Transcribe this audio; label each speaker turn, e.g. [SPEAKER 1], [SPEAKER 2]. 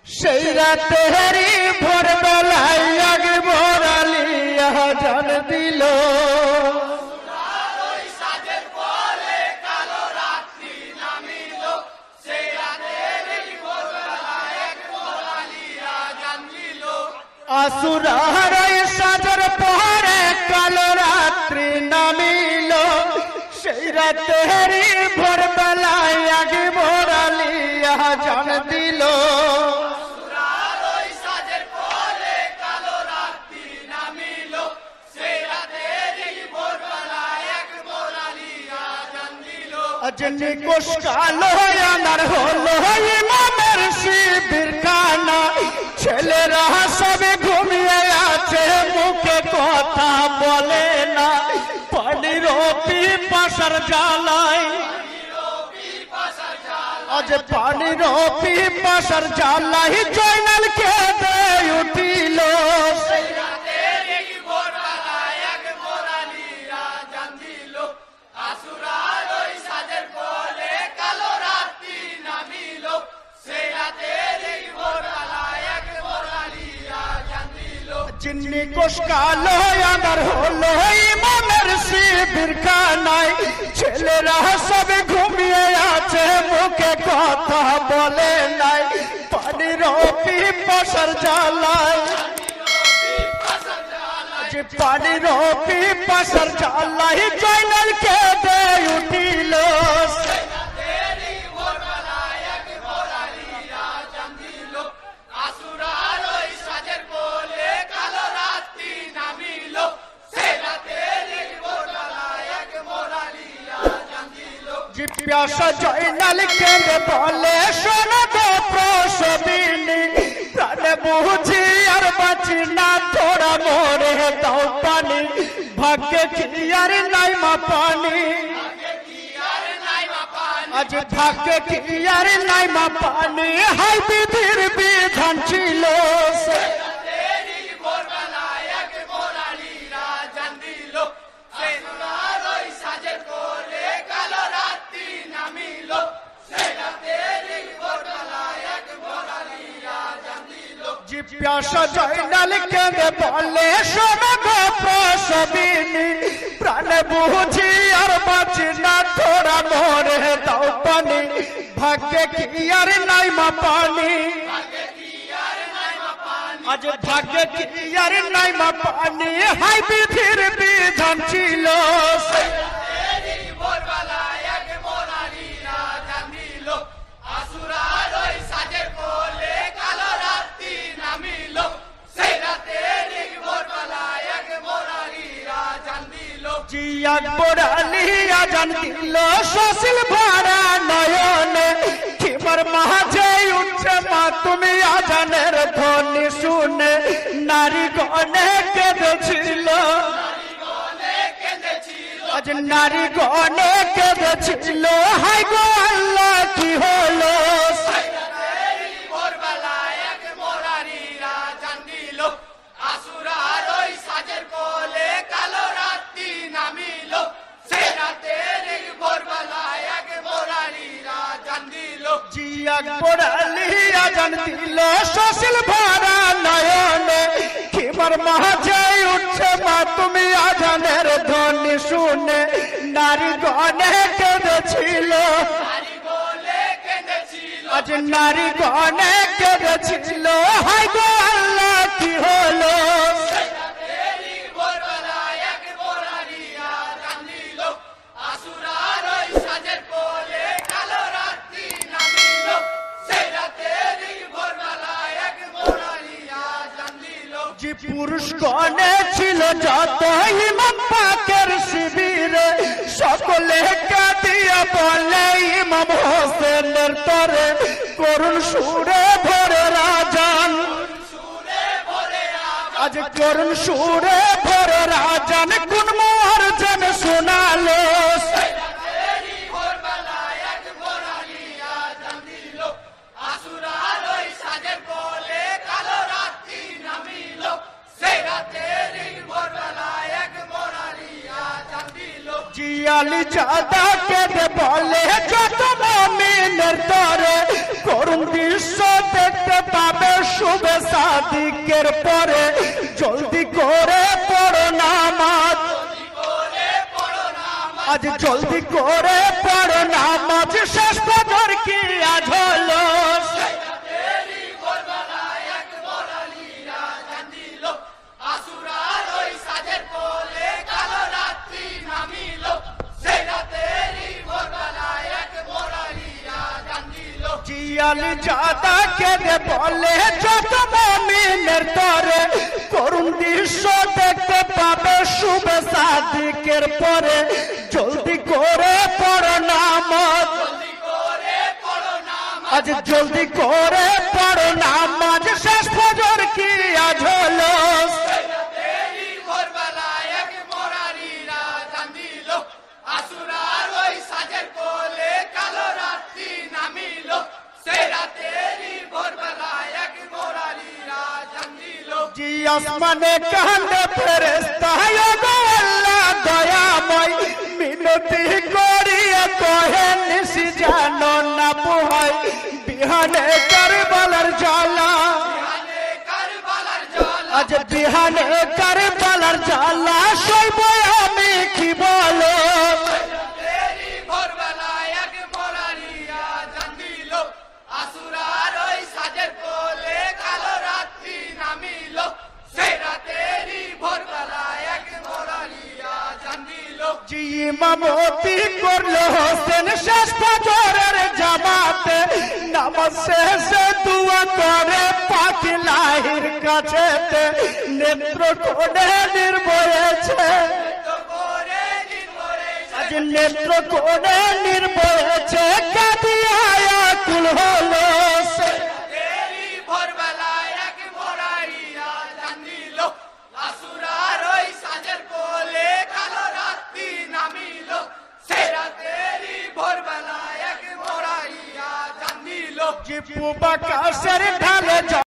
[SPEAKER 1] সেই রাতে হেরি ভোরবেলায় আগে ভোরালিয়া জান দিল আসুরার সাজর পরে কালো রাত্রি নামিল সেই রাতে হেরি ভোরবেলায় আগে ভোরালিয়া জান দিল अजनी कोश कालो अनार होलो इमामेर शिबिर खाना छेलेरा सबे घुमिए आछे मुखे कथा बोले ना पानिर पिपासार जालाय आज पानिर पिपासार जालाय जयनाल केঁদে उठिल जिन्नी कोश कालो अनार होलो इमामेर शिबिर खानाय छेलेरा सबे घुमिए आछे मुखे कथा बोले नाई पानिर पिपासार जालाय जे पानिर पिपासार जालाय जयनाल केঁদে उठिल प्यासा जयनाल केঁদে बोले शोनो तो प्रसविनी प्राण बुझी और बाँची ना थोड़ा मोरे दाओ पानी भाग्य की यार नाई मा पानी आज भाग्य की यार नाई मा पानी हाय विधिर विधान छिलो प्यासा जयनाल केঁদে बोले शोनो गो प्रसविनी प्राण बुझी और बाँची ना थोड़ा मोरे दाओ पानी भाग्य की यार नाई मा पानी आज भाग्य की यार नाई मा पानी हाय विधिर विधान छिलो আকবর আলিয়া জান দিল সসিল ভরা নয়নে খিমর মাঝে উঠছে মা তুমি আজানের ধ্বনি শুনে নারী গণে কেঁদেছিল আজ নারী গণে কেঁদেছিল হায় গো আল্লাহ কি হলো আকবর আলিয়া জান দিল সসিল ভরা নয়নে খিমর মাঝে উঠছে মা তুমি আজানের ধ্বনি শুনে নারী গণে কেঁদেছিল আজ নারী গণে কেঁদেছিল হায় গো আল্লাহ কি হলো पुरुष गणे छिलो যত ইমাম পাকের শিবিরে সকলে কাঁদিয়া বলে ইমাম হোসেনের তরে করুণ সুরে ভরে রাজান আজ করুণ সুরে ভরে রাজান কোন মুয়াজ্জিন শোনালো জিয়ালি চাঁদা কেঁদে বলে যত মুমিনের তরে করুণ দৃশ্য দেখতে পাবে সাদিকের পরে জলদি করে পড়ো নামাজ আজ জলদি করে পড়ো নামাজ শেষ ফজর কি আজ হলো জিয়ালি জাদা কেঁদে বলে যত মুমিনের তরে করুণ দৃশ্য দেখতে পাবে শুভ সাদিকের পরে জলদি করে পড়ো নামাজ আজ জলদি করে পড়ো নামাজ শেষ ফজর কি আজ হলো জি আসমানে কান্দে ফেরেশতা গো আল্লাহ দয়াময় মিনতি করিয়া কহে নিশি জানো না পোহাই বিহানে কারবালার জ্বালা আজ বিহানে কারবালার জ্বালা সইব আমি কি বলো জি ইমামতি করলো হোসেন শেষ ফজরের জামাতে নামাজ শেষে দোয়া করে পাক লাহির কাছেতে নেত্র কোণে নির্ভয়েছে আজ নেত্র কোণে নির্ভয়েছে কাঁদিয়া আকুল হলো জি পূব আকাশের ঢালে